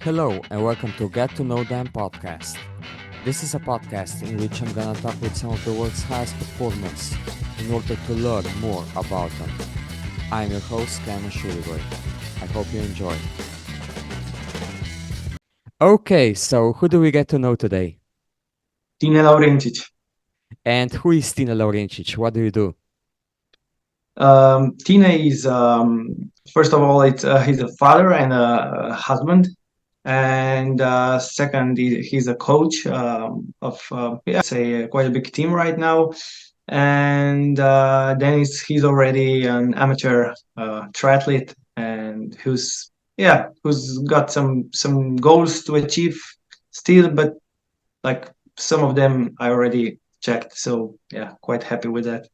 Hello and welcome to Get to Know Them podcast. This is a podcast in which I'm gonna talk with some of the world's highest performers in order to learn more about them. I'm your host, Cameron Shuligoy. I hope you enjoy. Okay, so who do we get to know today? Tine Lavrencic. And who is Tine Lavrencic? What do you do? Tine is, first of all, he's a father and a husband. And second, he's a coach of, say, quite a big team right now. And then he's already an amateur triathlete and who's got some goals to achieve still, but like some of them I already checked. So yeah, quite happy with that.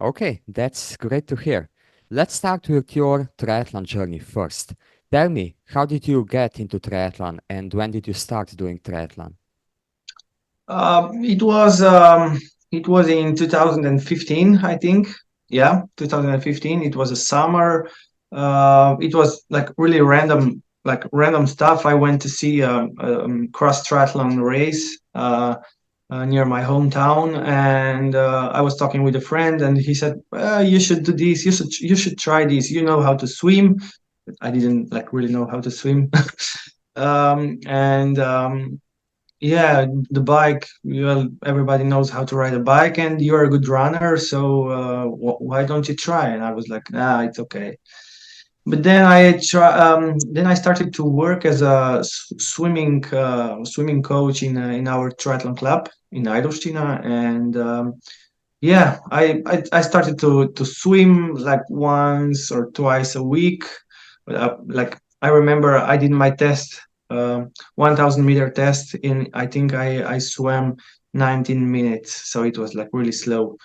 Okay, that's great to hear. Let's start with your triathlon journey first. Tell me, how did you get into triathlon and when did you start doing triathlon? Uh, it was in 2015, I think. Yeah, 2015. It was a summer. It was like really random stuff. I went to see a cross triathlon race near my hometown, and I was talking with a friend, and he said, "You should do this. You should try this. You know how to swim." I didn't like really know how to swim, and yeah, the bike. Well, everybody knows how to ride a bike, and you're a good runner. So why don't you try? And I was like, nah, it's okay. But then I started to work as a swimming coach in our triathlon club in Ironman, and yeah, I started to swim like once or twice a week. Like I remember I did my test, 1,000-meter test in I think I swam 19 minutes, so it was like really slow.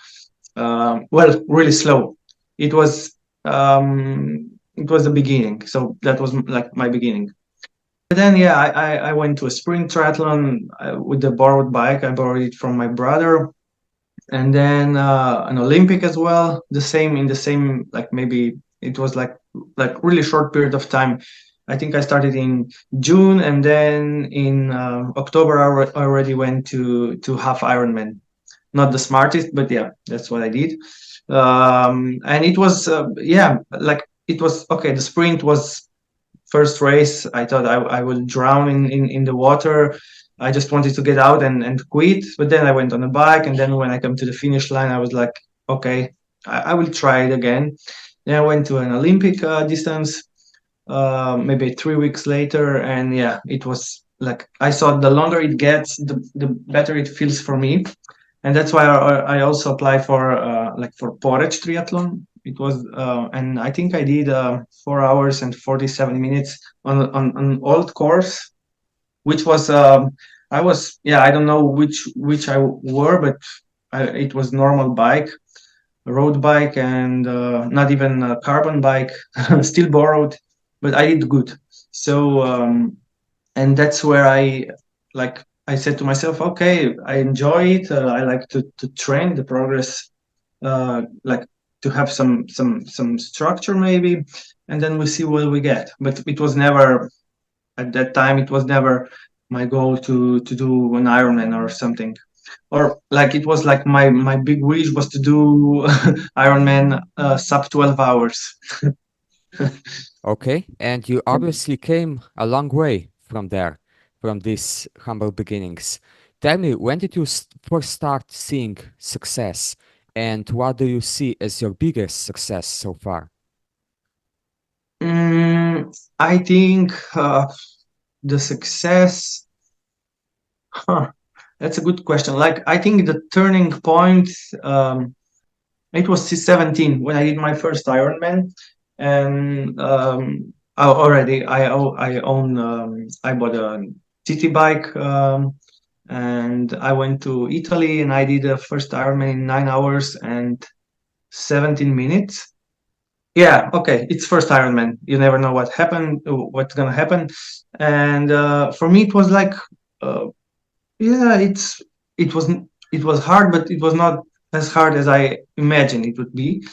Well, really slow. It was it was the beginning, so that was like my beginning. But then yeah, I went to a sprint triathlon with the borrowed bike. I borrowed it from my brother, and then an Olympic as well. The same like maybe it was like really short period of time. I think I started in June, and then in October I already went to half Ironman. Not the smartest, but yeah, that's what I did. And it was yeah, like it was okay. The sprint was first race. I thought I would drown in the water. I just wanted to get out and quit. But then I went on a bike, and then when I come to the finish line, I was like, okay, I will try it again. Then I went to an Olympic distance, maybe 3 weeks later, and yeah, it was like I saw the longer it gets, the better it feels for me, and that's why I also applied for like for Porridge triathlon. It was and I think I did 4 hours and 47 minutes on an old course, which was I was yeah I don't know which I were, but it was normal bike, road bike, and not even a carbon bike, still borrowed, but I did good. So and that's where like I said to myself, okay, I enjoy it. I like to train the progress, like to have some structure maybe, and then we see what we get. But it was never at that time. It was never my goal to do an Ironman or something. Or like it was like my big wish was to do Ironman sub 12 hours. Okay, and you obviously came a long way from there, from these humble beginnings. Tell me, when did you first start seeing success, and what do you see as your biggest success so far? I think the success. Huh, that's a good question. Like I think the turning point. It was 17 when I did my first Ironman, and I own I bought a city bike, and I went to Italy and I did the first Ironman in 9 hours and 17 minutes. Yeah, okay, it's first Ironman. You never know what's gonna happen, and for me it was like, uh, yeah, it wasn't it was hard, but it was not as hard as I imagined it would be.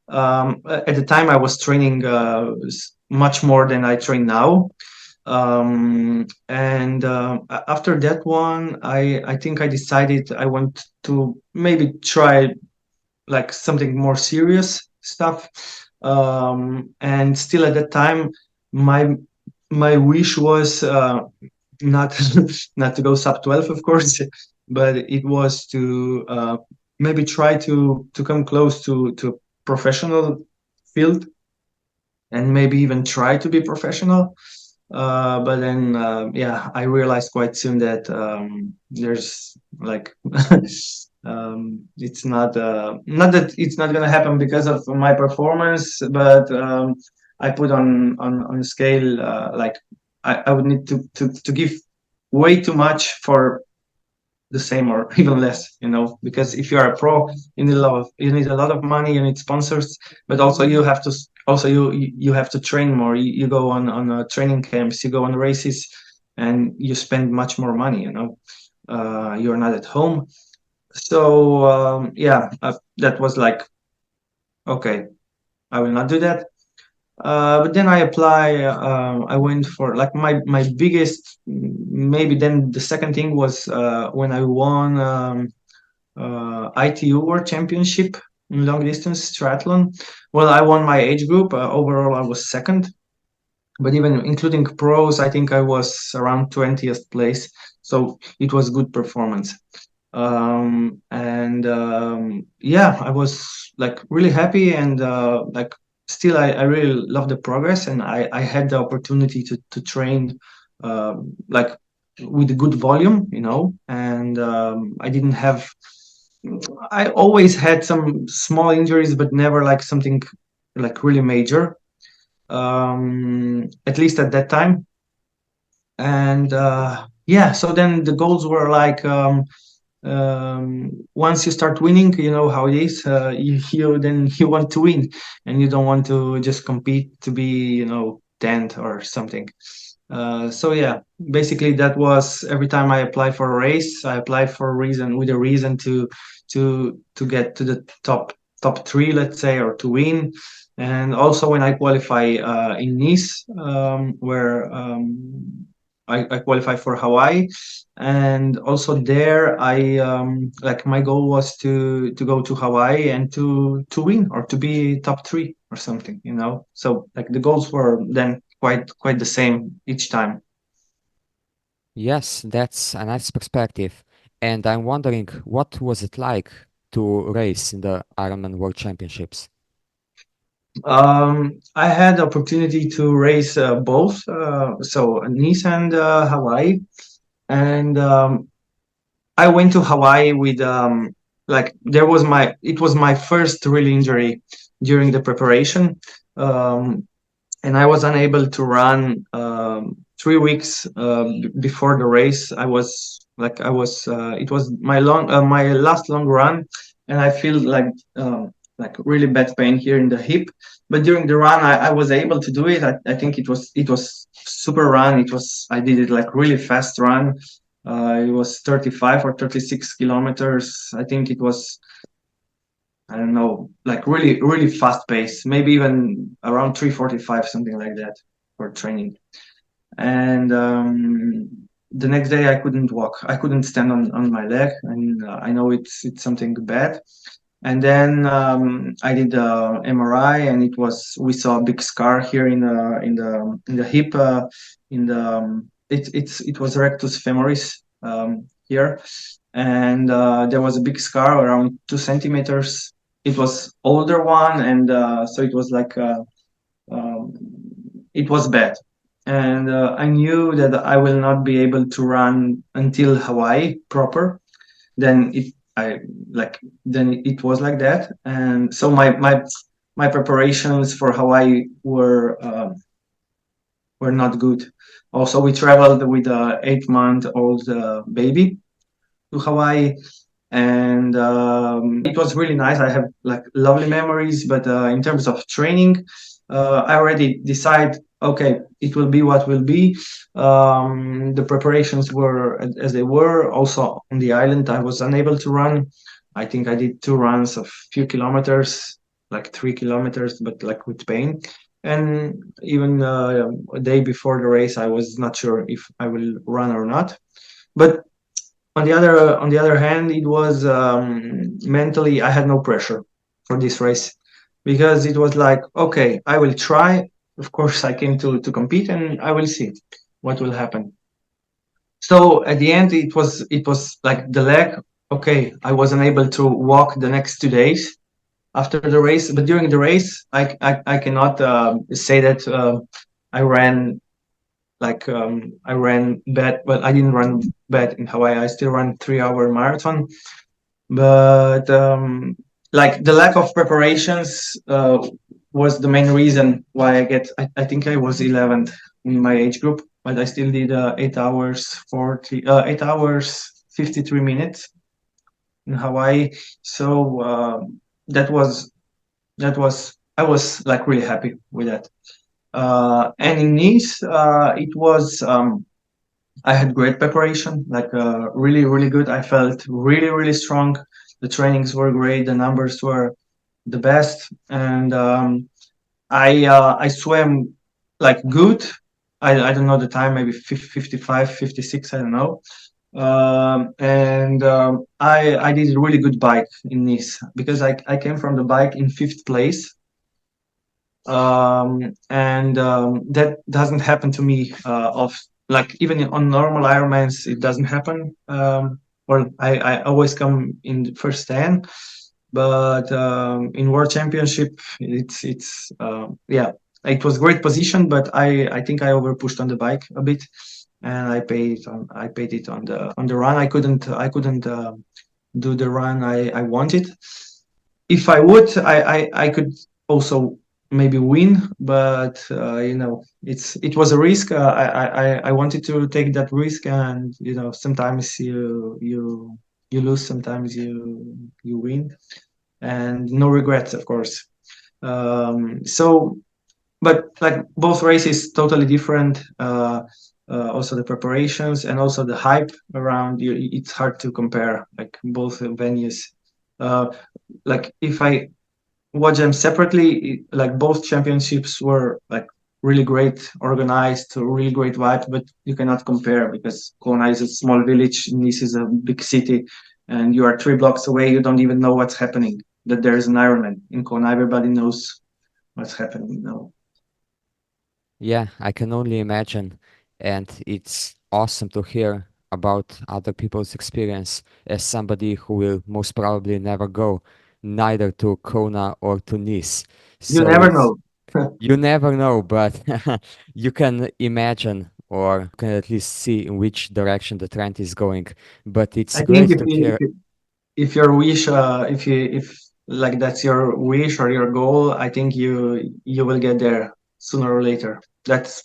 At the time, I was training much more than I train now. And after that one, I think I decided I want to maybe try like something more serious stuff. And still at that time, my my wish was not not to go sub 12, of course, but it was to maybe try to come close to a professional field, and maybe even try to be professional. But then, yeah, I realized quite soon that there's like it's not that it's not gonna happen because of my performance, but I put on a scale like I would need to give way too much for the same or even less, because if you are a pro, you need a lot of money, you need sponsors, but also you have to you have to train more. You go on training camps, you go on races, and you spend much more money. You're not at home, so yeah, that was like, okay, I will not do that. But then I went for like my biggest, maybe then the second thing was when I won ITU World Championship in long distance triathlon. Well, I won my age group. Overall, I was second, but even including pros, I think I was around 20th place. So it was good performance. And yeah, I was like really happy, and like still I really love the progress, and I had the opportunity to train like with good volume, and I didn't have I always had some small injuries, but never like something like really major, at least at that time. And yeah, so then the goals were like, once you start winning, you know how it is. You want to win, and you don't want to just compete to be, 10th or something. So yeah, basically that was every time I apply for a race, I apply for a reason with a reason to get to the top three, let's say, or to win. And also when I qualify in Nice, where I qualify for Hawaii, and also there I like my goal was to go to Hawaii and to win or to be top three or something, So like the goals were then quite the same each time. Yes, that's a nice perspective. And I'm wondering, what was it like to race in the Ironman World Championships? I had the opportunity to race both, so Nice and Hawaii, and I went to Hawaii with like it was my first real injury during the preparation, um, and I was unable to run 3 weeks before the race. It was my last long run, and I feel like really bad pain here in the hip. But during the run, I was able to do it. I think it was super run. I did it like really fast run. It was 35 or 36 kilometers. I think it was, I don't know, like really, really fast pace, maybe even around 3:45, something like that for training. And the next day I couldn't walk. I couldn't stand on my leg, and I know it's something bad. And then I did the MRI, and we saw a big scar here in the hip, it was rectus femoris here, and there was a big scar around 2 centimeters. It was older one, and so it was like um, it was bad, and I knew that I will not be able to run until Hawaii proper. Then it was like that, and so my preparations for Hawaii were not good. Also, we traveled with a 8-month-old baby to Hawaii, and it was really nice. I have like lovely memories, but in terms of training, I already decide, okay, it will be what will be. The preparations were as they were. Also on the island, I was unable to run. I think I did 2 runs of few kilometers, like 3 kilometers, but like with pain. and even a day before the race, I was not sure if I will run or not. But on the other hand, it was mentally I had no pressure for this race because it was like, okay, I will try. Of course, I came to compete, and I will see what will happen. So at the end, it was like the leg. Okay, I wasn't able to walk the next 2 days after the race, but during the race, I cannot say that I ran I ran bad. Well, I didn't run bad in Hawaii. I still ran 3 hour marathon, but like the lack of preparations was the main reason why I think I was 11th in my age group, but I still did 8 hours 53 minutes in Hawaii. So that was I was like really happy with that. And in Nice, it was I had great preparation, like really, really good. I felt really, really strong. The trainings were great. The numbers were the best, and I swam like good. I don't know the time, maybe 55, 56, I don't know. And I did a really good bike in Nice because I came from the bike in fifth place, and that doesn't happen to me of like even on normal Ironmans it doesn't happen. Well, I always come in the first 10, but in World Championship it's yeah, it was great position, but I think I over pushed on the bike a bit, and I paid it on the run. I couldn't do the run I wanted. If I would, I could also maybe win, but it was a risk. I wanted to take that risk, and sometimes you lose, sometimes you win, and no regrets, of course. So, but like both races, totally different. Also the preparations and also the hype around you. It's hard to compare like both venues. Uh, like if I watch them separately, like both championships were like really great, organized, really great vibe, but you cannot compare because Kona is a small village, Nice is a big city, and you are 3 blocks away. You don't even know what's happening. That there is an Ironman in Kona, everybody knows what's happening now. Yeah, I can only imagine. And it's awesome to hear about other people's experience as somebody who will most probably never go neither to Kona or to Nice. You So never it's know. you never know, but you can imagine or can at least see in which direction the trend is going. But it's I think great to hear. if your wish, if like that's your wish or your goal, I think you will get there sooner or later. That's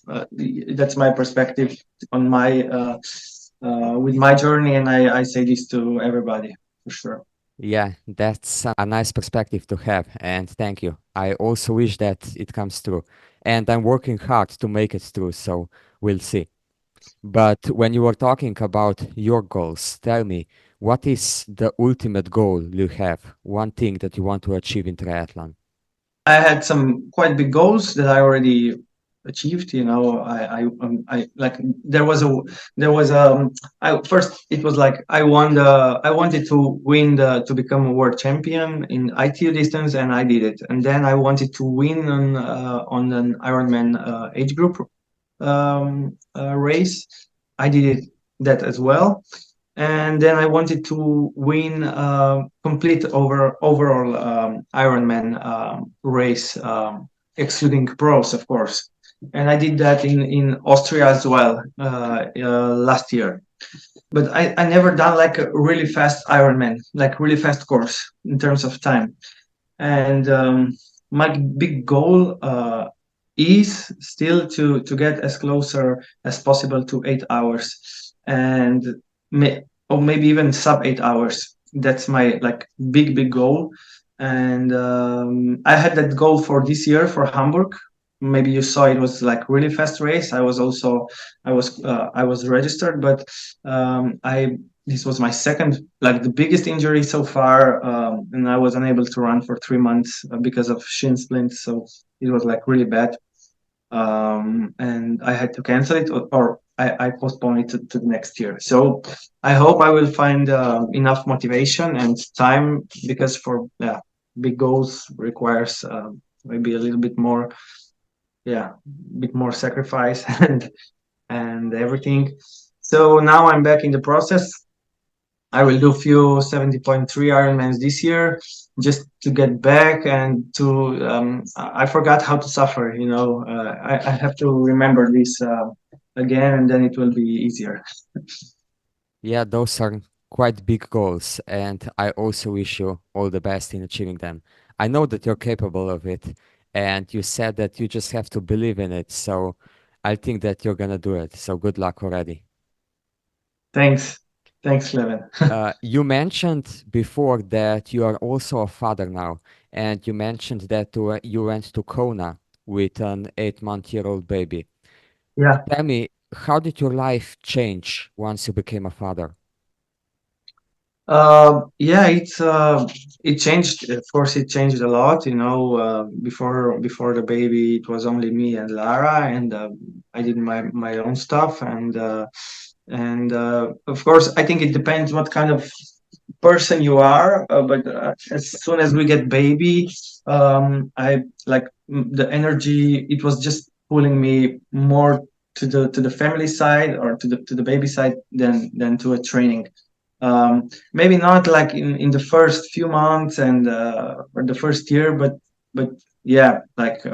my perspective on my with my journey, and I say this to everybody for sure. Yeah, that's a nice perspective to have, and thank you. I also wish that it comes true, and I'm working hard to make it true, so we'll see. But when you were talking about your goals, tell me, what is the ultimate goal you have? One thing that you want to achieve in triathlon? I had some quite big goals that I already achieved. I like there was I first it was like I wanted to win the to become a world champion in ITU distance, and I did it. And then I wanted to win on an Ironman age group race. I did it that as well, and then I wanted to win complete overall Ironman race, excluding pros, of course. And I did that in Austria as well last year. But I never done like a really fast Ironman, like really fast course in terms of time. And my big goal is still to get as closer as possible to 8 hours, and or maybe even sub 8 hours. That's my like big goal, and I had that goal for this year for Hamburg. Maybe you saw it was like really fast race. I was registered, but I this was my second, like the biggest injury so far, and I was unable to run for 3 months because of shin splint. So it was like really bad. and I had to cancel it, or I postponed it to the next year. So I hope I will find enough motivation and time, because for big goals requires maybe a little bit more, bit more sacrifice and everything. So now I'm back in the process. I will do few 70.3 Ironmans this year, just to get back and to. I forgot how to suffer. I have to remember this again, and then it will be easier. Yeah, those are quite big goals, and I also wish you all the best in achieving them. I know that you're capable of it, and you said that you just have to believe in it. So I think that you're gonna do it. So good luck already. Thanks, thanks, Levin. You mentioned before that you are also a father now, and you mentioned that you went to Kona with an 8-month-old baby. Yeah. Tell me, how did your life change once you became a father? Yeah, it changed. Of course, it changed a lot. Before the baby, it was only me and Lara, and I did my own stuff, and of course, I think it depends what kind of person you are. But as soon as we get baby, I like the energy. It was just pulling me more to the family side, or to the baby side, than to a training. Maybe not like in the first few months and or the first year, but yeah, like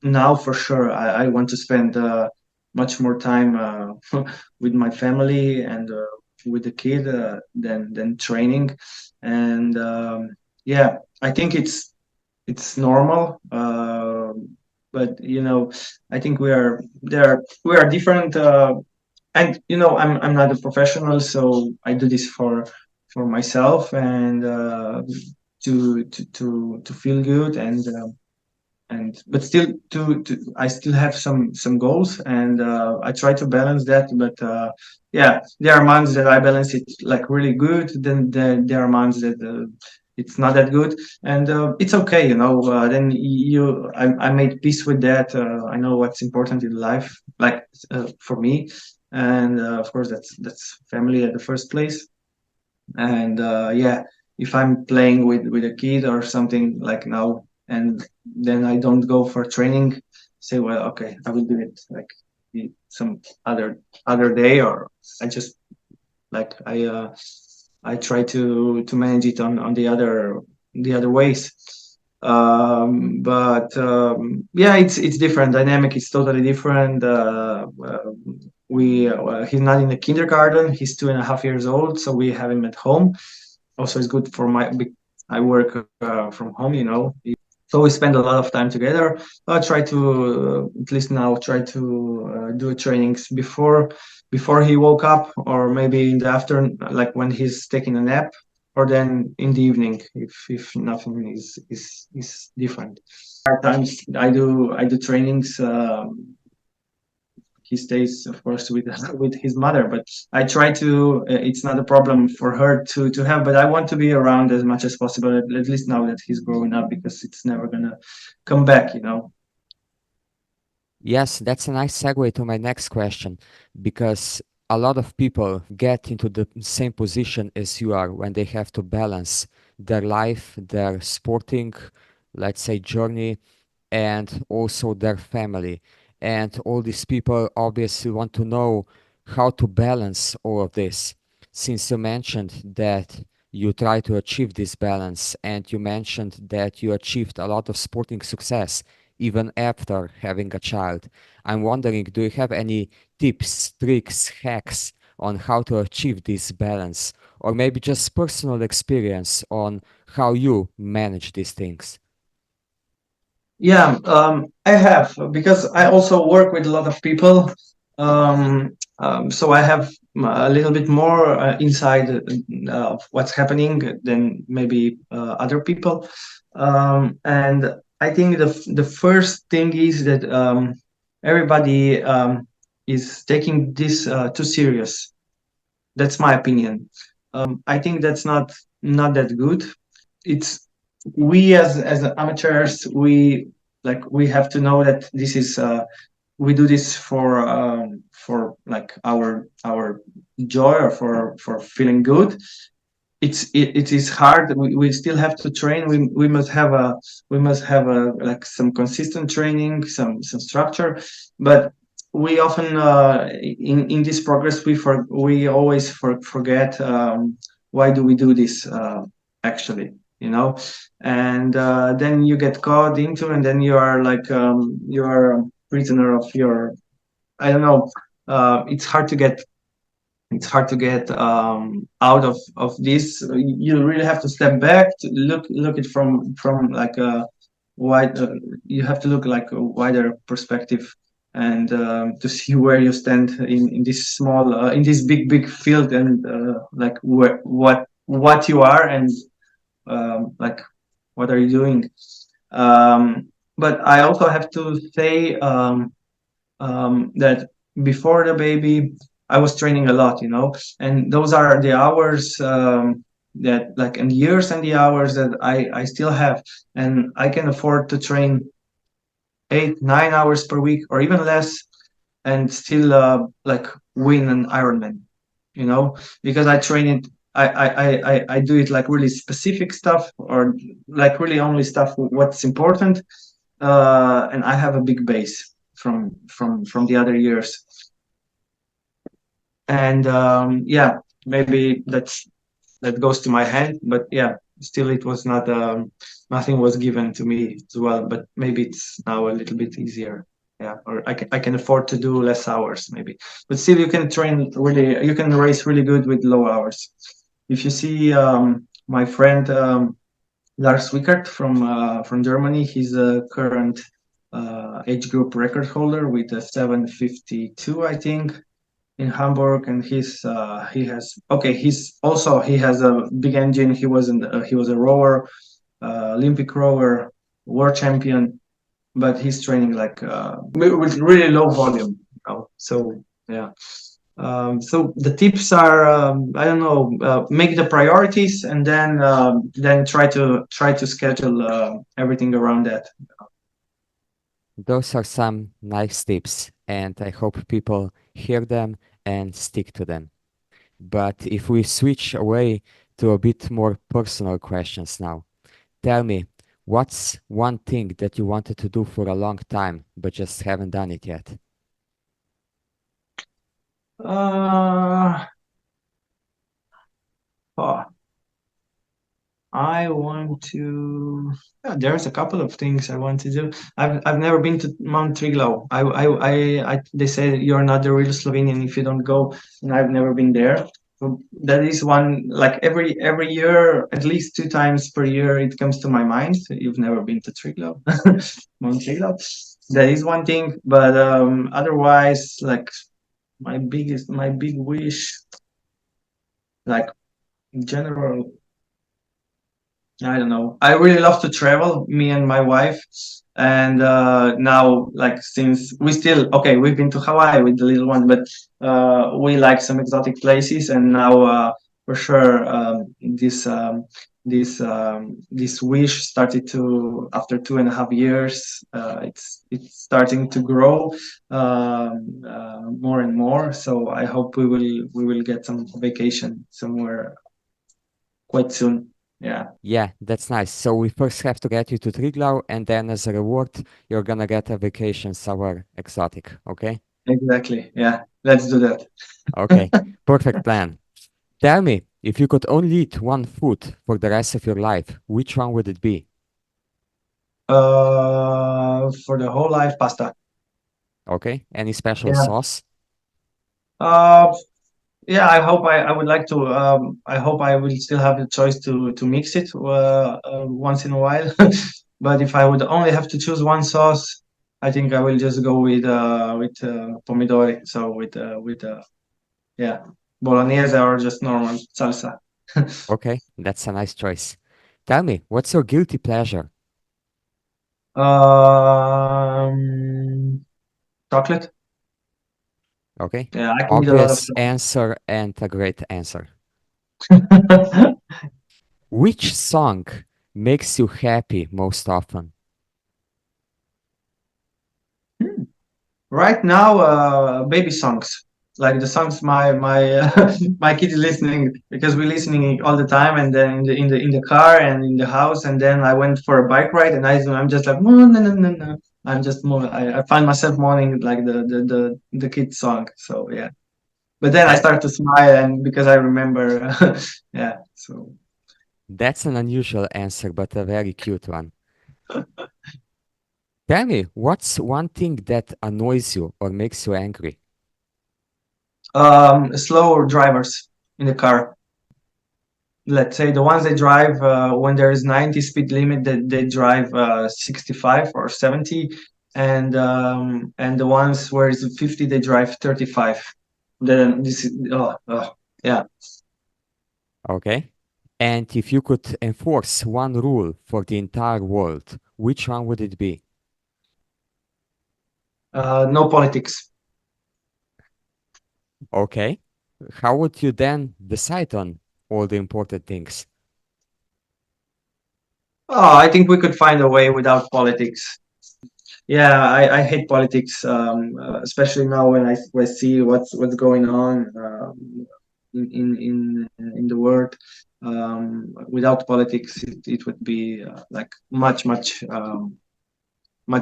now for sure, I want to spend much more time with my family and with the kid than training. And yeah, I think it's normal. But I think we are different. And I'm not a professional, so I do this for myself, and to feel good, and but still to I still have some goals, and I try to balance that. But yeah, there are months that I balance it like really good, then there are months that it's not that good, and it's okay. Then I made peace with that. I know what's important in life, like for me, and of course that's family at the first place. And yeah, if I'm playing with a kid or something like now, and then I don't go for training, say, well, okay, I will do it like some other day, or I just like I try to manage it on the other ways. But yeah, it's different. Dynamic is totally different. He's not in the kindergarten. He's 2.5 years old, so we have him at home. Also, it's good for I work from home. So we spend a lot of time together. I try to at least now try to do trainings before he woke up, or maybe in the afternoon, like when he's taking a nap, or then in the evening if nothing is different. At times I do trainings. He stays, of course, with with his mother, but I try to. It's not a problem for her to have, but I want to be around as much as possible. At least now that he's growing up, because it's never gonna come back. Yes, that's a nice segue to my next question, because a lot of people get into the same position as you are when they have to balance their life, their sporting, let's say, journey, and also their family. And all these people obviously want to know how to balance all of this. Since you mentioned that you try to achieve this balance, and you mentioned that you achieved a lot of sporting success even after having a child, I'm wondering, do you have any tips, tricks, hacks on how to achieve this balance? Or maybe just personal experience on how you manage these things? Yeah, I have, because I also work with a lot of people. So I have a little bit more inside of what's happening than maybe other people. And I think the first thing is that everybody is taking this too serious. That's my opinion. I think that's not that good. It's we as amateurs, like we have to know that this is we do this for like our joy or for feeling good. It is hard. We still have to train. We must have a like some consistent training, some structure, but we often in this progress we always forget why do we do this actually, you know. And then you get caught into, and then you are like you are a prisoner of your, I don't know. It's hard to get out of this. You really have to step back to look it from like a wide. You have to look like a wider perspective, and to see where you stand in this small in this big field, and like what you are, and like what are you doing. But I also have to say that before the baby, I was training a lot, you know, and those are the hours that like and years and the hours that I still have, and I can afford to train 8 9 hours per week or even less, and still like win an Ironman, you know, because I train it. I do it like really specific stuff, or like really only stuff what's important, and I have a big base from the other years. And yeah, maybe that goes to my head, but yeah, still it was not nothing was given to me as well, but maybe it's now a little bit easier. Yeah, or I can afford to do less hours maybe, but still you can train really, you can race really good with low hours. If you see my friend Lars Wickert from Germany, he's a current age group record holder with a 7:52, I think, in Hamburg, and he has a big engine. He was a rower, Olympic rower, world champion, but he's training like with really low volume. You know? So yeah. So the tips are I don't know, make the priorities, and then try to schedule everything around that. Those are some nice tips, and I hope people hear them and stick to them. But if we switch away to a bit more personal questions now, tell me, what's one thing that you wanted to do for a long time but just haven't done it yet? Uh, oh, I want to. Yeah, there's a couple of things I want to do. I've never been to Mount Triglav. They say you're not the real Slovenian if you don't go, and I've never been there. So that is one, like every year, at least 2 times per year, it comes to my mind. You've never been to Triglav, Mount Triglav. That is one thing, but otherwise, like my big wish, like in general, I don't know. I really love to travel, me and my wife. And now, like, since we still, okay, we've been to Hawaii with the little one, but we like some exotic places. And now, for sure, this wish started to, after 2.5 years, it's starting to grow more and more. So I hope we will get some vacation somewhere quite soon. Yeah. Yeah, that's nice. So we first have to get you to Triglav, and then as a reward, you're gonna get a vacation somewhere exotic, okay? Exactly. Yeah. Let's do that. Okay, perfect plan. Tell me, if you could only eat one food for the rest of your life, which one would it be? For the whole life, pasta. Okay, any special Yeah. sauce? Uh, yeah. I would like to. I hope I will still have the choice to mix it once in a while. But if I would only have to choose one sauce, I think I will just go with pomidori. So with yeah, bolognese or just normal salsa. Okay, that's a nice choice. Tell me, what's your guilty pleasure? Um, chocolate. Okay, Yeah, I can eat a lot of obvious answer and a great answer. chocolate. Which song makes you happy most often? Right now, baby songs, like the songs my my kid is listening because we're listening all the time, and then in the car and in the house, and then I went for a bike ride, and I'm just like no no no no no. I'm just I find myself mourning like the kid song. So yeah, but then I That start to smile, and because I remember, yeah. So that's an unusual answer, but a very cute one. Tell me, what's one thing that annoys you or makes you angry? slow drivers in the car, let's say the ones that drive when there is 90 speed limit, that they drive 65 or 70, and the ones where it's 50 they drive 35. Then this is yeah. Okay. And if you could enforce one rule for the entire world, which one would it be? No politics. Okay. How would you then decide on all the important things? Oh, I think we could find a way without politics. Yeah, I hate politics, especially now when I see what's going on in the world. Without politics, it would be like much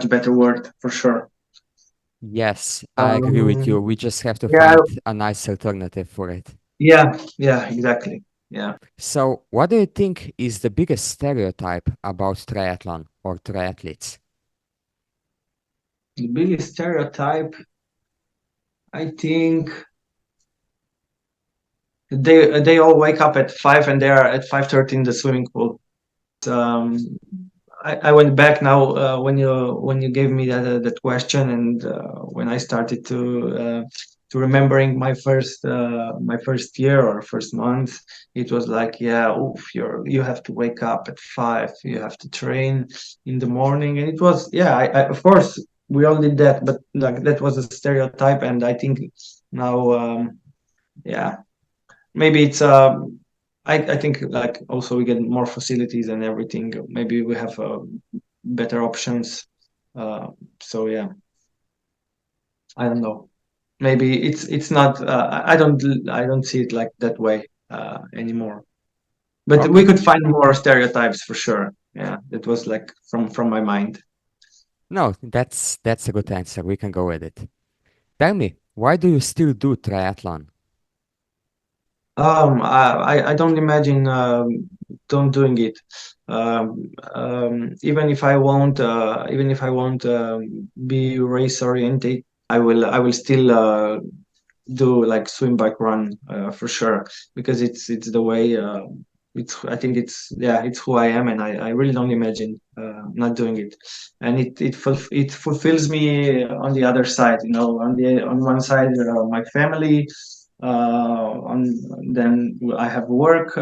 better world for sure. Yes, I agree with Um, you. We just have to yeah, find a nice alternative for it. yeah, exactly. Yeah, So, what do you think is the biggest stereotype about triathlon or triathletes? the biggest stereotype, I think they all wake up at 5 and they are at 5:30 in the swimming pool. Um, I went back now when you gave me that question, and when I started to remembering my first year or first month, it was like, yeah, oof, you have to wake up at 5, you have to train in the morning, and it was, yeah, of course we all did that, but like that was a stereotype, and I think now, yeah, maybe it's I think like also we get more facilities and everything. Maybe we have better options. Uh, so yeah, I don't know. Maybe it's not. I don't see it like that way anymore. But we Okay. could find more stereotypes for sure. Yeah, it was like from my mind. No, that's a good answer. We can go with it. Tell me, why do you still do triathlon? I don't imagine don't doing it. Even if I won't be race oriented, I will still do like swim, bike, run for sure, because it's the way. It's I think it's who I am, and I really don't imagine not doing it, and it fulfills me on the other side. On one side, my family, on then I have work,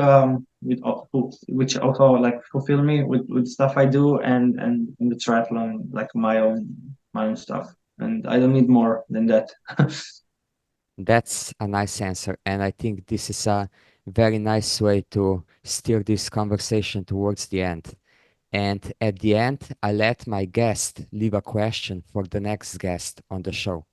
which also like fulfill me with stuff I do, and in the triathlon, like my own stuff, and I don't need more than that. That's a nice answer, and I think this is a very nice way to steer this conversation towards the end. And at the end, I let my guest leave a question for the next guest on the show.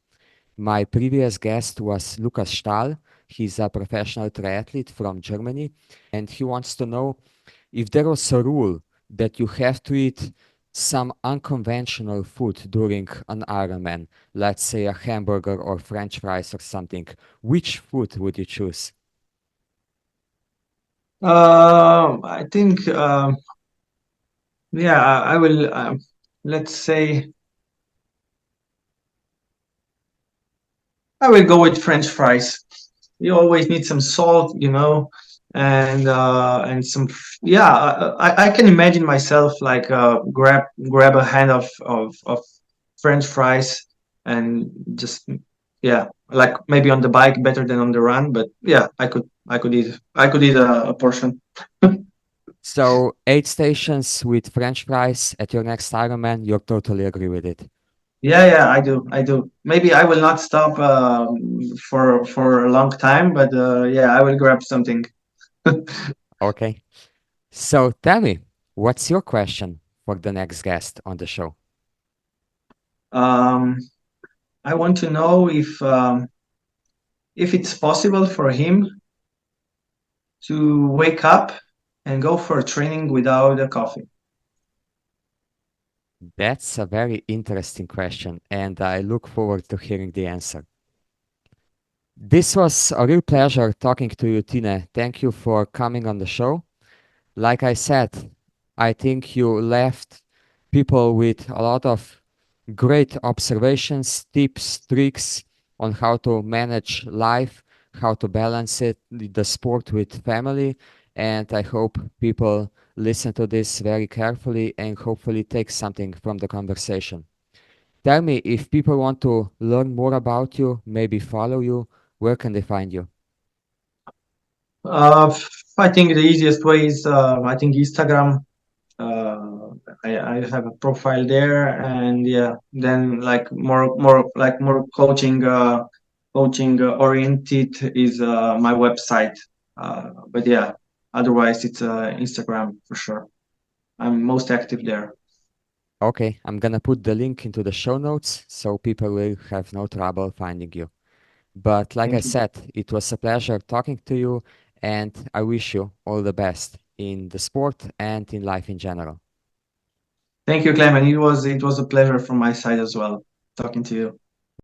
My previous guest was Lukas Stahl. He's a professional triathlete from Germany, and he wants to know if there was a rule that you have to eat some unconventional food during an Ironman, let's say a hamburger or French fries or something, which food would you choose? I think, yeah, I will. Let's say I will go with French fries. You always need some salt, and yeah. I can imagine myself like grab a hand of French fries, and just, yeah, like maybe on the bike better than on the run, but yeah, I could eat a portion. So, 8 stations with French fries at your next Ironman, you're totally agree with it. Yeah, yeah, I do. Maybe I will not stop for a long time, but yeah, I will grab something. Okay. So, tell me, what's your question for the next guest on the show? Um, I want to know if it's possible for him to wake up and go for a training without a coffee. That's a very interesting question, and I look forward to hearing the answer. This was a real pleasure talking to you, Tine. Thank you for coming on the show. Like I said, I think you left people with a lot of great observations, tips, tricks on how to manage life, how to balance it, the sport with family. And I hope people listen to this very carefully and hopefully take something from the conversation. Tell me, if people want to learn more about you, maybe follow you, where can they find you? Uh, I think the easiest way is I think Instagram. I have a profile there, and yeah, then like more coaching oriented is my website. But yeah, otherwise it's Instagram for sure. I'm most active there. Okay, I'm gonna put the link into the show notes so people will have no trouble finding you. But like I Thank you. said, it was a pleasure talking to you, and I wish you all the best in the sport and in life in general. Thank you, Clement. It was a pleasure from my side as well talking to you.